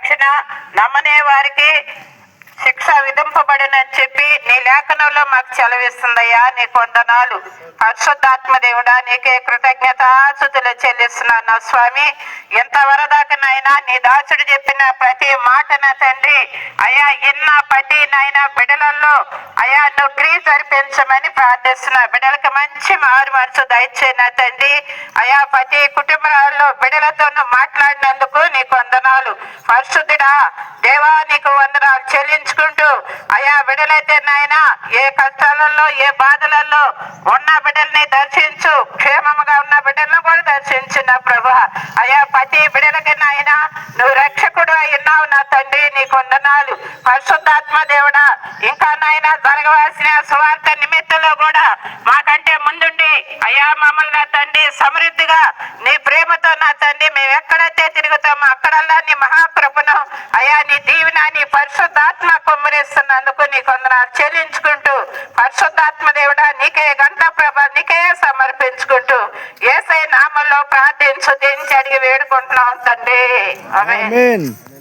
రక్షణ నమ్మనే వారికి శిక్ష విధింపబడినని చెప్పి నీ లేఖనంలో మాకు సెలవిస్తుందయ్యా. నీకు వందనాలు. పరిశుద్ధాత్మ దేవుడా, నీకే కృతజ్ఞతాస్తుతులు చెల్లిస్తున్నాను నా స్వామి. ఎంతవరదాకనైనా నీ దాసుడు చెప్పిన ప్రతి మాటన తండ్రి అయా ఇన్న పట్టి నాయన బిడలల్లో అయా నువ్వు క్రియ జరిపించమని ప్రార్థిస్తున్నా. బిడలకు మంచి మారు మనసు దయచేయన తండ్రి. అయా ప్రతి కుటుంబాల్లో బిడలతో నువ్వు మాట్లాడినందుకు నీకు వందనాలు. పరిశుద్ధుడా దేవా, నీకు వందనాలు చెల్లించుకుంటూ అయా బిడ్డలైతే నాయన ఏ కష్టాలలో ఏ బాధలలో ఉన్న బిడ్డల్ని దర్శించు, క్షేమముగా ఉన్న బిడ్డలను కూడా దర్శించిన ప్రభు. అయా ప్రతి బిడ్డలకి నాయన నువ్వు రక్షకుడు ఉన్నావు నా తండ్రి, నీకు వందనాలు. పరిశుద్ధాత్మ దేవుడా, ఇంకా నాయన జరగవలసిన స్వార్థ నిమిత్తంలో కూడా మాకంటే ముందుండి అయా మమ్మల్ని నా తండ్రి సమృద్ధిగా నీ ప్రేమతో నా తండ్రి మేము ఎక్కడైతే తిరుగుతామో అక్కడల్లా నీ మహాకృపను అయా నీ దీవెన నీ పరిశుద్ధాత్మ కుమ్మరిస్తున్నందుకు నీకు వందనాలు చెల్లించుకుంటూ పరిశుద్ధాత్మ దేవుడా నీకే గంట ప్రభ నీకే సమర్పించుకుంటూ యేసయ్య నామములో ప్రార్థించు దించి అడిగి వేడుకుంటున్నాం తండ్రి. ఆమేన్.